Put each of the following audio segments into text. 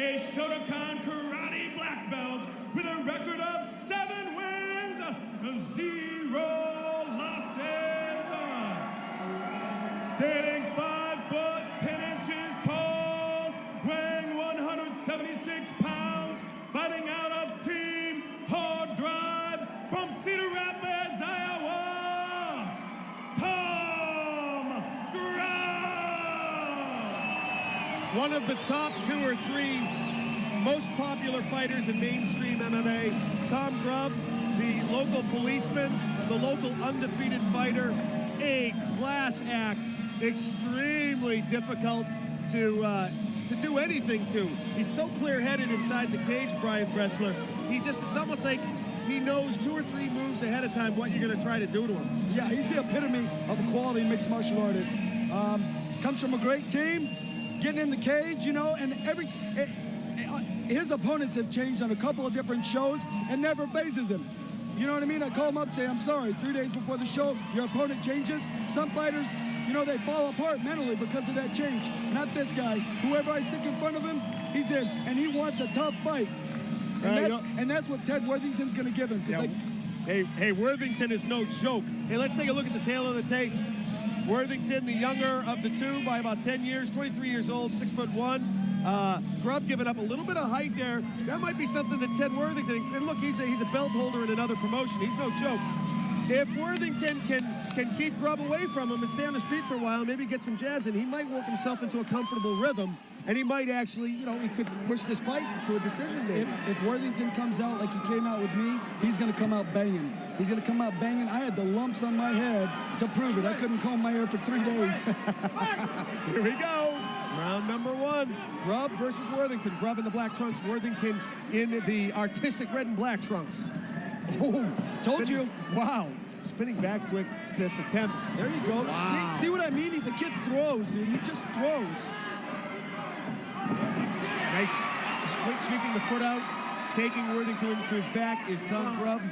a Shotokan karate black belt with a record of 7 wins, 0 losses. Standing 5 foot 10 inches tall, weighing 176 pounds, fighting out of Team Hard Drive from Cedar Rapids, Iowa, Tom Grubb. One of the top 2 or 3 most popular fighters in mainstream MMA. Tom Grubb, the local policeman, the local undefeated fighter, a class act, extremely difficult to do anything to. He's so clear-headed inside the cage, Brian Bressler. It's almost like he knows 2 or 3 moves ahead of time what you're going to try to do to him. Yeah, he's the epitome of a quality mixed martial artist. Comes from a great team, getting in the cage, you know, and his opponents have changed on a couple of different shows and never phases him. You know what I mean? I call him up, say, I'm sorry, 3 days before the show, your opponent changes. Some fighters, you know, they fall apart mentally because of that change. Not this guy. Whoever I stick in front of him, he's in, and he wants a tough fight. And that's what Ted Worthington's going to give him. Yeah. Hey, Worthington is no joke. Hey, let's take a look at the tail of the tape. Worthington, the younger of the 2 by about 10 years, 23 years old, 6'1". Grubb giving up a little bit of height there. That might be something that Ted Worthington, and look, he's a belt holder in another promotion. He's no joke. If Worthington can keep Grubb away from him and stay on his feet for a while, maybe get some jabs, and he might work himself into a comfortable rhythm, and he might actually, you know, he could push this fight to a decision maybe. If Worthington comes out like he came out with me, he's going to come out banging. He's going to come out banging. I had the lumps on my head to prove it. I couldn't comb my hair for 3 days. Here we go. Round number 1, Grubb versus Worthington. Grubb in the black trunks, Worthington in the artistic red and black trunks. Oh, told you. Wow. Spinning back fist attempt. There you go. Wow. See what I mean? The kid throws, dude. He just throws. Nice sweeping the foot out. Taking Worthington to his back is Tom Grubb.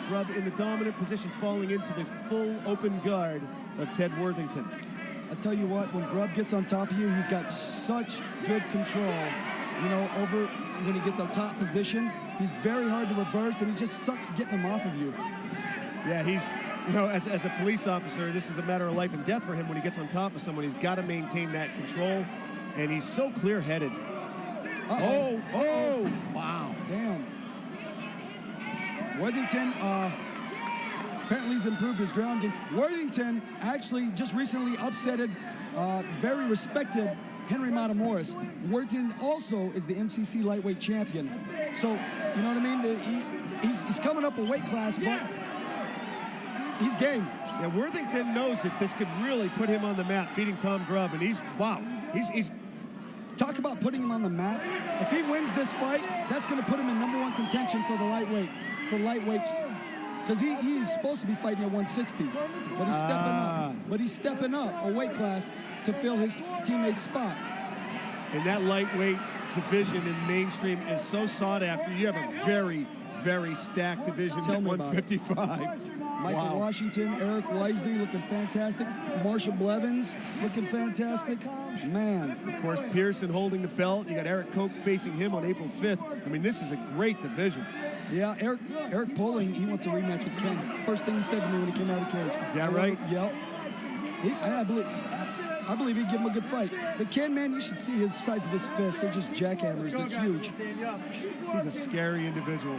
Grubb in the dominant position, falling into the full open guard of Ted Worthington. I tell you what, when Grubb gets on top of you, he's got such good control. You know, over when he gets on top position, he's very hard to reverse, and he just sucks getting him off of you. Yeah, he's, you know, as a police officer, this is a matter of life and death for him when he gets on top of someone. He's got to maintain that control, and he's so clear-headed. Oh, wow. Damn. Worthington, apparently he's improved his ground game. Worthington actually just recently upsetted very respected Henry Matamoros. Worthington also is the MCC lightweight champion. So, you know what I mean? He's coming up a weight class, but he's game. Yeah, Worthington knows that this could really put him on the map, beating Tom Grubb, and he's talk about putting him on the map. If he wins this fight, that's going to put him in #1 contention for the lightweight, because he's supposed to be fighting at 160, but he's stepping up. But he's stepping up a weight class to fill his teammate's spot. And that lightweight division in mainstream is so sought after. You have a very, very stacked division at 155. Michael Washington, Eric Wisely looking fantastic. Marshall Blevins looking fantastic. Man. Of course, Pearson holding the belt. You got Eric Koch facing him on April 5th. I mean, this is a great division. Yeah, Eric Poling, he wants a rematch with Ken. First thing he said to me when he came out of the cage. Is that right? Yep. I believe he'd give him a good fight. But Ken, man, you should see his size of his fists. They're just jackhammers. They're huge. He's a scary individual.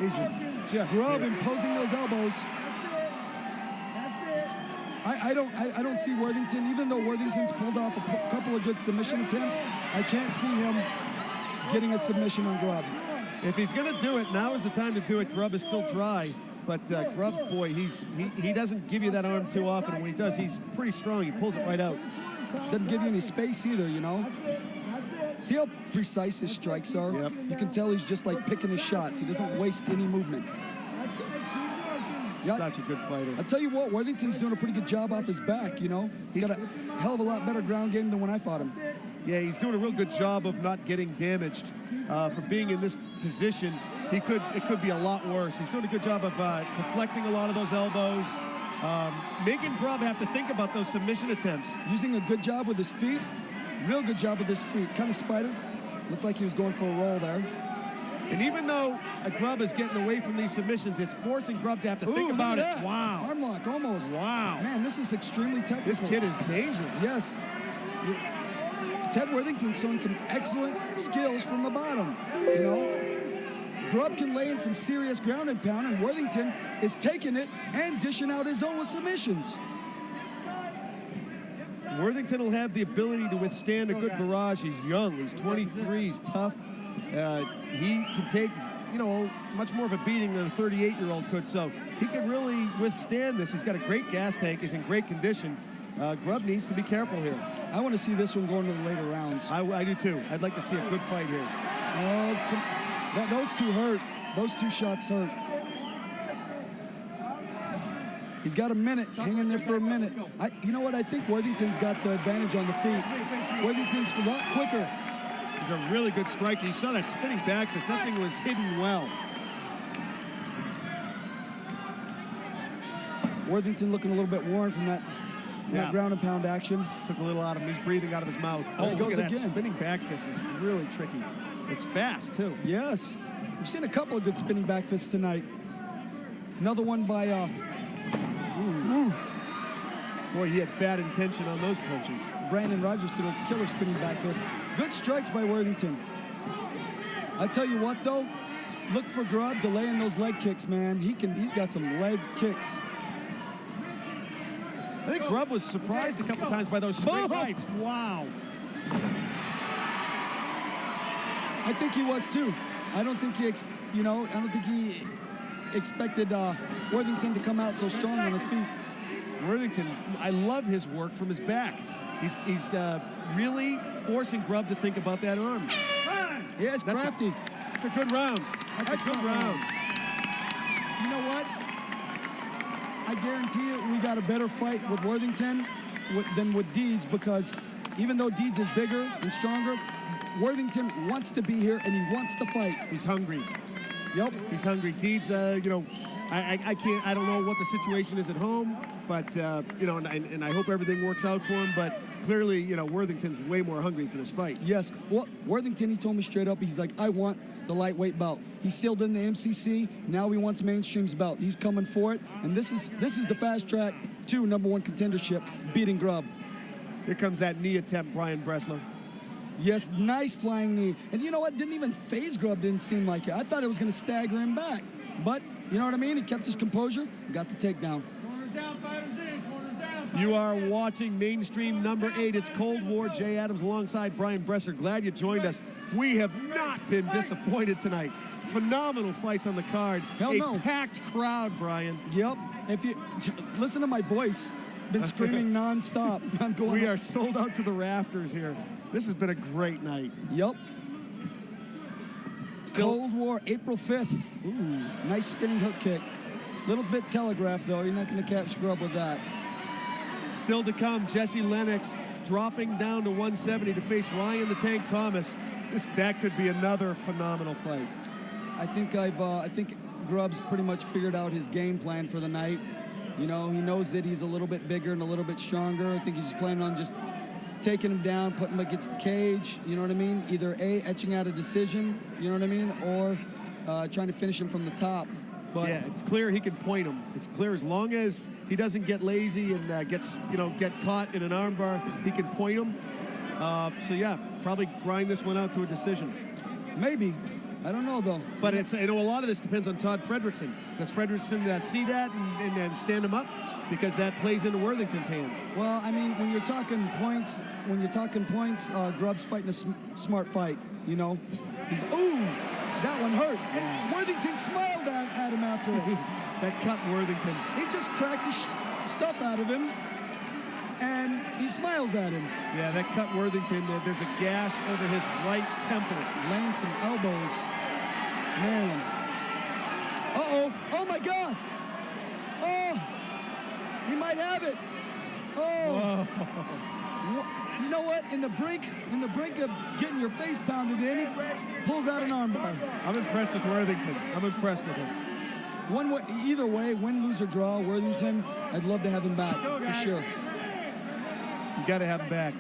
He's just Grubb imposing those elbows. I don't see Worthington, even though Worthington's pulled off a couple of good submission attempts, I can't see him getting a submission on Grubb. If he's going to do it, now is the time to do it. Grubb is still dry, but Grubb, boy, he doesn't give you that arm too often. And when he does, he's pretty strong. He pulls it right out. Doesn't give you any space either, you know. See how precise his strikes are? Yep. You can tell he's just like picking his shots. He doesn't waste any movement. Such a good fighter. I tell you what, Worthington's doing a pretty good job off his back, you know. He's got a hell of a lot better ground game than when I fought him. Yeah, he's doing a real good job of not getting damaged. For being in this position, it could be a lot worse. He's doing a good job of deflecting a lot of those elbows, making Grubb have to think about those submission attempts. Using a good job with his feet, real good job with his feet. Kind of spider. Looked like he was going for a roll there. And even though Grubb is getting away from these submissions, it's forcing Grubb to have to think about it. Wow. Arm lock, almost. Wow. Man, this is extremely technical. This kid is dangerous. Yes. Ted Worthington's showing some excellent skills from the bottom. You know, Grubb can lay in some serious ground and pound, and Worthington is taking it and dishing out his own with submissions. Worthington will have the ability to withstand a good barrage. He's young. He's 23. He's tough. He can take, you know, much more of a beating than a 38-year-old could. So he can really withstand this. He's got a great gas tank. He's in great condition. Grubb needs to be careful here. I want to see this one going to the later rounds. I do too. I'd like to see a good fight here. Oh, those two hurt. Those two shots hurt. He's got a minute. Hang in there for a minute. You know what? I think Worthington's got the advantage on the feet. Worthington's a lot quicker. He's a really good striker. You saw that spinning back fist. That thing was hidden well. Worthington looking a little bit worn from that ground and pound action. Took a little out of him. He's breathing out of his mouth. Oh, look at that spinning back fist is really tricky. It's fast, too. Yes. We've seen a couple of good spinning back fists tonight. Another one by... Boy, he had bad intention on those punches. Brandon Rogers threw a killer spinning back fist. Good strikes by Worthington. I tell you what, though, look for Grubb delaying those leg kicks, man. He's got some leg kicks. I think Grubb was surprised a couple times by those straight rights. Wow. I think he was too. I don't think he expected Worthington to come out so strong on his feet. Worthington, I love his work from his back. He's really forcing Grubb to think about that arm. Yeah, it's crafty. It's a good round. That's a good round. You know what? I guarantee you we got a better fight with Worthington than with Deeds, because even though Deeds is bigger and stronger, Worthington wants to be here and he wants to fight. He's hungry. Yep. He's hungry. Deeds, I don't know what the situation is at home, but, and I hope everything works out for him, but clearly, Worthington's way more hungry for this fight. Yes. Well, Worthington, he told me straight up, he's like, I want the lightweight belt. He sealed in the MCC. Now he wants mainstream's belt. He's coming for it, and this is the fast track to #1 contendership, beating Grubb. Here comes that knee attempt, Brian Breslow. Yes, nice flying knee. And you know what? Didn't even phase Grubb, didn't seem like it. I thought it was going to stagger him back. But, you know what I mean? He kept his composure, got the takedown. Corners down, fighters in. Corners down. You are watching Mainstream #8. It's Cold War. Jay Adams alongside Brian Bresser. Glad you joined us. We have not been disappointed tonight. Phenomenal fights on the card. A packed crowd, Brian. Yep. If you listen to my voice, been screaming nonstop. I'm going. We are sold out to the rafters here. This has been a great night. Yep. Cold War, April 5th. Ooh, nice spinning hook kick. Little bit telegraphed, though. You're not going to catch Grubb with that. Still to come, Jesse Lennox dropping down to 170 to face Ryan the Tank Thomas. That could be another phenomenal fight. I think Grubb's pretty much figured out his game plan for the night. You know, he knows that he's a little bit bigger and a little bit stronger. I think he's just planning on just taking him down, putting him against the cage, you know what I mean? Either A, etching out a decision, you know what I mean? Or trying to finish him from the top. But yeah, it's clear he can point him. It's clear as long as he doesn't get lazy and get caught in an armbar, he can point him. So yeah, probably grind this one out to a decision. Maybe. I don't know, though. But it's, a lot of this depends on Todd Fredrickson. Does Fredrickson see that and stand him up? Because that plays into Worthington's hands. Well, I mean, when you're talking points, Grubb's fighting a smart fight, you know? That one hurt. And Worthington smiled at him after it. That cut Worthington. He just cracked the stuff out of him, and he smiles at him. Yeah, that cut Worthington. There's a gash over his right temple. Laying some elbows. Man. Uh-oh. Oh, my God. Oh. He might have it. Oh. Whoa. You know what? In the brink of getting your face pounded in, he pulls out an armbar. I'm impressed with Worthington. I'm impressed with him. Either way, win, lose, or draw, Worthington, I'd love to have him back, for sure. You got to have him back.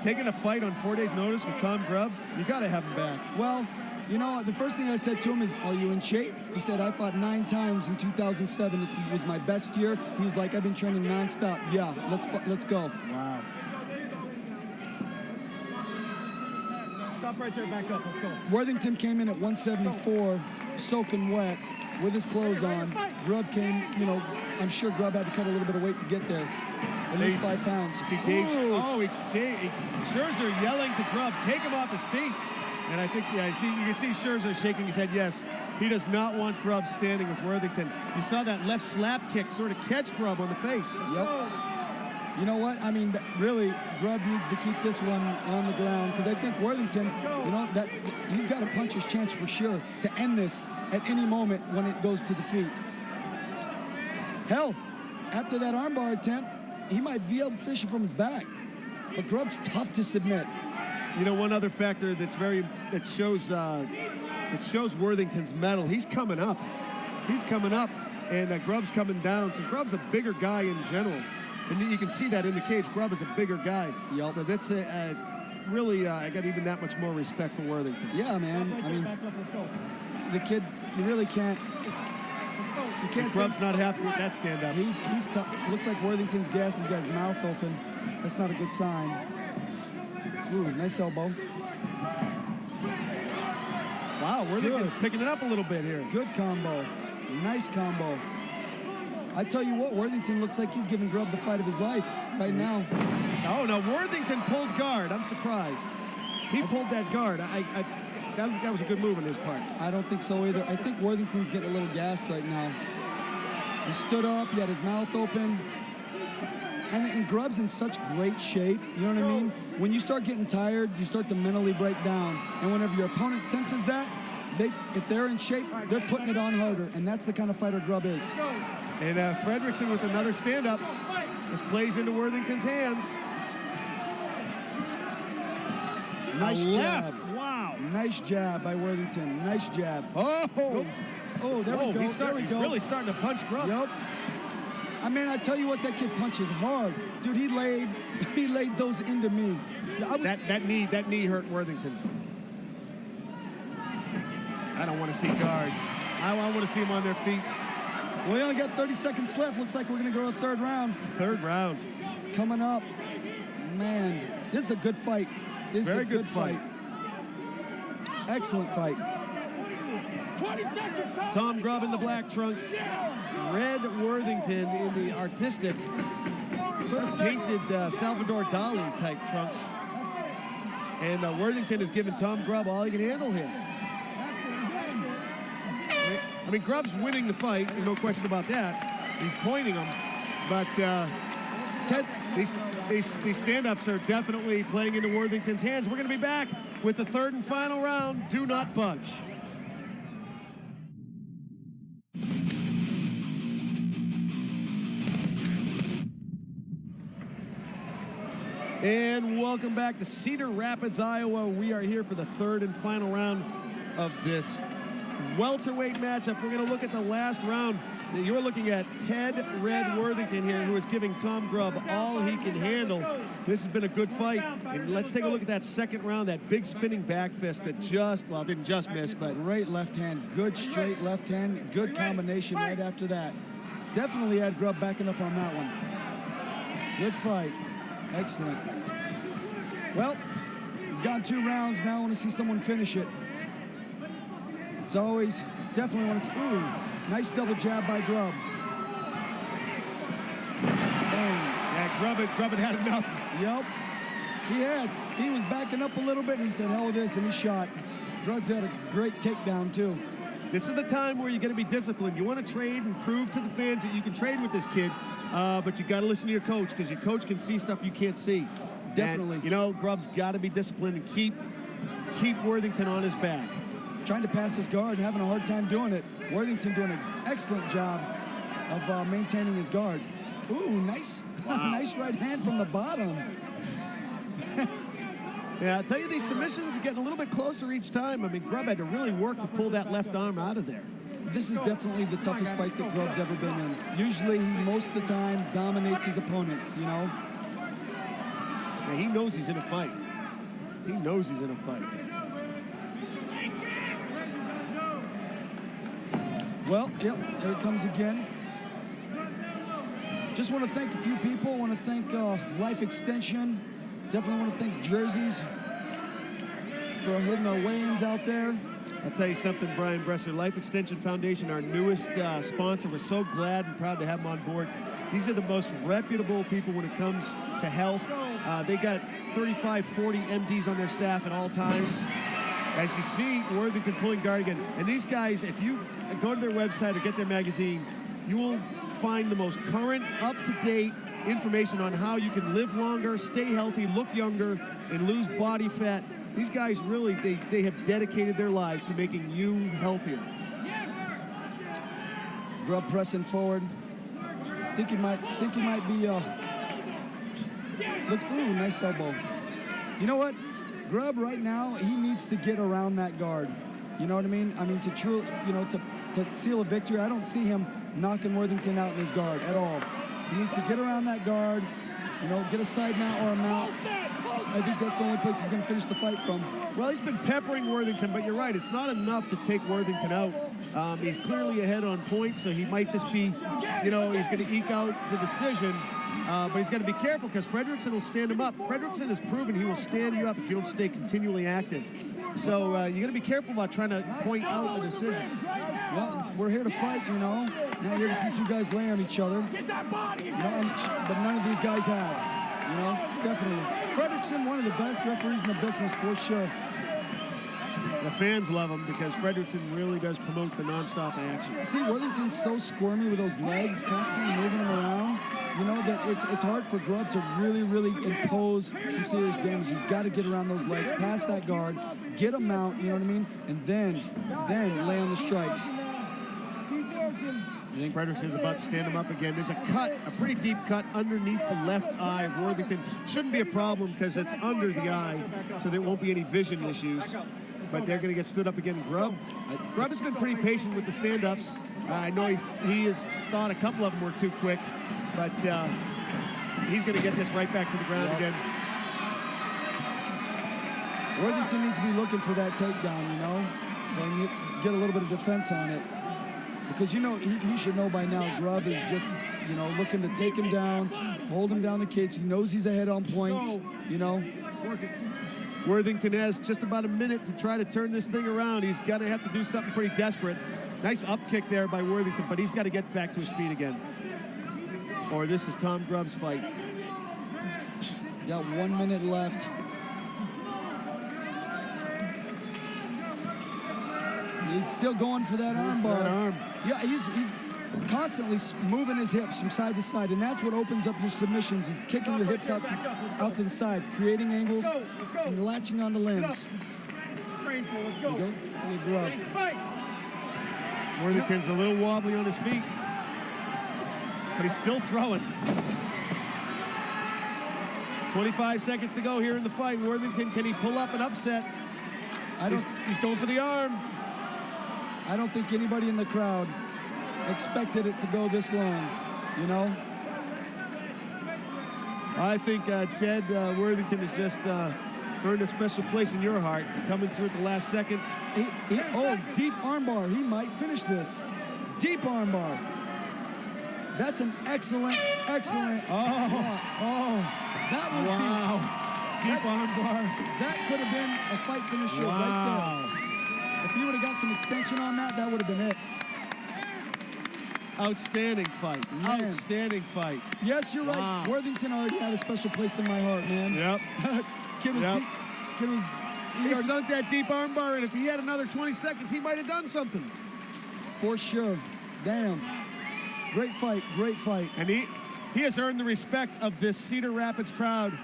taking a fight on 4 days' notice with Tom Grubb, you got to have him back. Well, you know, the first thing I said to him is, are you in shape? He said, I fought 9 times in 2007. It was my best year. He was like, I've been training nonstop. Yeah, let's go. Wow. Stop right there, back up, let's go. Worthington came in at 174, soaking wet, with his clothes on. Grubb came, you know, I'm sure Grubb had to cut a little bit of weight to get there. At least 5 pounds. See Dave, Scherzer yelling to Grubb, take him off his feet. And I think, yeah, you can see Scherzer shaking his head, yes. He does not want Grubb standing with Worthington. You saw that left slap kick sort of catch Grubb on the face. Yep. You know what? I mean, really, Grubb needs to keep this one on the ground because I think Worthington, you know, that he's got a puncher's chance for sure to end this at any moment when it goes to the feet. Hell, after that armbar attempt, he might be able to fish it from his back. But Grubb's tough to submit. You know, one other factor that shows Worthington's mettle. He's coming up. And Grubb's coming down. So Grubb's a bigger guy in general. And you can see that in the cage. Grubb is a bigger guy. Yep. So that's really, I got even that much more respect for Worthington. Yeah, man. I mean, the kid, you really can't. You can't. Grubb's not happy with that stand-up. He's tough. Looks like Worthington's gas has got his mouth open. That's not a good sign. Ooh, nice elbow. Wow, Worthington's picking it up a little bit here. Good combo. Nice combo. I tell you what, Worthington looks like he's giving Grubb the fight of his life right now. Oh, no, Worthington pulled guard. I'm surprised. He pulled that guard. That was a good move on his part. I don't think so either. I think Worthington's getting a little gassed right now. He stood up, he had his mouth open. And Grubb's in such great shape, you know what I mean? When you start getting tired, you start to mentally break down. And whenever your opponent senses that, if they're in shape, they're putting it on harder. And that's the kind of fighter Grubb is. And Fredrickson with another stand-up. This plays into Worthington's hands. Nice left. jab. Wow. Nice jab by Worthington. Nice jab. Oh, there we go. He's really starting to punch Grubb. Yep. I mean, I tell you what, that kid punches hard. Dude, he laid those into me. That knee hurt Worthington. I don't want to see guard. I want to see him on their feet. We only got 30 seconds left. Looks like we're going to go to third round. Third round. Coming up. Man, this is a good fight. This Very is a good fight. Excellent fight. Tom Grubb in the black trunks. Red Worthington in the artistic, sort of painted Salvador Dali type trunks. And Worthington has given Tom Grubb all he can handle here. I mean, Grubb's winning the fight, no question about that. He's pointing him, but Ted, these stand-ups are definitely playing into Worthington's hands. We're going to be back with the third and final round. Do not budge. And welcome back to Cedar Rapids, Iowa. We are here for the third and final round of this welterweight matchup. We're going to look at the last round. You're looking at Ted Red Worthington here, who is giving Tom Grubb all he can handle. This has been a good fight. And let's take a look at that second round, that big spinning back fist that didn't just miss, but great left hand, good straight left hand, good combination right after that. Definitely had Grubb backing up on that one. Good fight. Excellent. Well, we've gone 2 rounds now. I want to see someone finish it. It's always definitely want to see. Ooh, nice double jab by Grubb. Yeah, Grubb had enough. Yep. He was backing up a little bit, and he said, hell with this, and he shot. Grubb's had a great takedown, too. This is the time where you're going to be disciplined. You want to trade and prove to the fans that you can trade with this kid, but you got to listen to your coach, because your coach can see stuff you can't see. Definitely. And, you know, Grubb's got to be disciplined and keep Worthington on his back. Trying to pass his guard and having a hard time doing it. Worthington doing an excellent job of maintaining his guard. Ooh, nice. Wow. Nice right hand from the bottom. Yeah, I'll tell you, these submissions are getting a little bit closer each time. I mean, Grubb had to really work to pull that left arm out of there. This is definitely the toughest fight that Grubb's ever been in. Usually, he, most of the time, dominates his opponents, you know? Yeah, he knows he's in a fight. He knows he's in a fight. Well, yep, there it comes again. Just want to thank a few people. I want to thank Life Extension. Definitely want to thank Jerseys for holding our weigh-ins out there. I'll tell you something, Brian Bresser, Life Extension Foundation, our newest sponsor. We're so glad and proud to have them on board. These are the most reputable people when it comes to health. They got 35, 40 MDs on their staff at all times. As you see, Worthington pulling guard again. And these guys, if you go to their website or get their magazine, you will find the most current, up-to-date information on how you can live longer, stay healthy, look younger, and lose body fat. These guys really, they have dedicated their lives to making you healthier. Grubb pressing forward. Think he might be, look, ooh, nice elbow. You know what? Grubb right now, he needs to get around that guard. You know what I mean? I mean, to seal a victory, I don't see him knocking Worthington out in his guard at all. He needs to get around that guard, get a side mount or a mount. I think that's the only place he's going to finish the fight from. Well, he's been peppering Worthington, but you're right. It's not enough to take Worthington out. He's clearly ahead on points, so he might just be, he's going to eke out the decision. But he's got to be careful because Fredrickson will stand him up. Fredrickson has proven he will stand you up if you don't stay continually active. So you got to be careful about trying to point out a decision. Well, we're here to fight, Now here to see two guys lay on each other. But none of these guys have, definitely. Fredrickson, one of the best referees in the business for sure. The fans love him because Fredrickson really does promote the nonstop action. See, Worthington's so squirmy with those legs, constantly moving them around. That it's hard for Grubb to really, really impose some serious damage. He's got to get around those legs, past that guard, get him out, and then lay on the strikes. I think Fredrickson's about to stand him up again. There's a cut, a pretty deep cut underneath the left eye of Worthington. Shouldn't be a problem because it's under the eye, so there won't be any vision issues. But they're going to get stood up again. Grubb has been pretty patient with the stand-ups. I know he has thought a couple of them were too quick, but he's going to get this right back to the ground again. Worthington needs to be looking for that takedown, so he can get a little bit of defense on it. Because, he should know by now Grubb is just, looking to take him down, hold him down the cage. He knows he's ahead on points, Worthington has just about a minute to try to turn this thing around. He's going to have to do something pretty desperate. Nice up kick there by Worthington, but he's got to get back to his feet again. Or this is Tom Grubb's fight. Got 1 minute left. He's still going for that arm bar. Yeah, he's constantly moving his hips from side to side, and that's what opens up your submissions, is kicking your hips out to the side, creating angles and latching on the limbs. Let's go. Grubb. Worthington's a little wobbly on his feet, but he's still throwing. 25 seconds to go here in the fight. Worthington, can he pull up an upset? He's going for the arm. I don't think anybody in the crowd expected it to go this long, I think Ted Worthington has just earned a special place in your heart, coming through at the last second. Deep armbar. He might finish this. Deep armbar. That's an excellent. That was deep armbar. That could have been a fight finisher right there. If he would have got some extension on that, that would have been it. Outstanding fight. Man. Outstanding fight. Yes, you're right. Worthington already had a special place in my heart, man. Yep. Kid was he sunk that deep armbar, and if he had another 20 seconds, he might have done something. For sure. Damn. Great fight. And he has earned the respect of this Cedar Rapids crowd.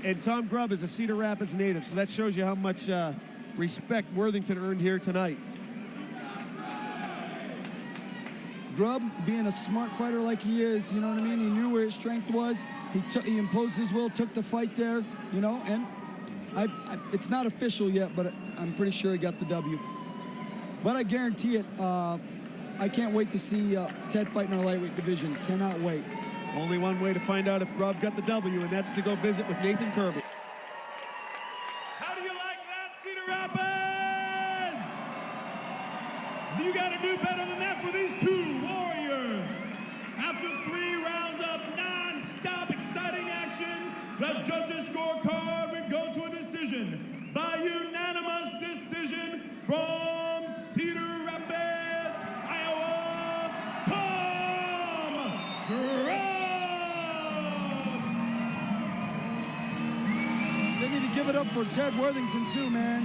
And Tom Grubb is a Cedar Rapids native, so that shows you how much respect Worthington earned here tonight. Grubb, being a smart fighter like he is, you know what I mean? He knew where his strength was. He imposed his will, took the fight there, and it's not official yet, but I'm pretty sure he got the W. But I guarantee it, I can't wait to see Ted fight in our lightweight division. Cannot wait. Only one way to find out if Grubb got the W, and that's to go visit with Nathan Kirby. How do you like that, Cedar Rapids? You got to do better than that for these two warriors. After 3 rounds of non-stop exciting action, the judges' scorecard would go to a decision by unanimous decision from Cedar Rapids, Iowa, Tom Grubb. They need to give it up for Ted Worthington too, man.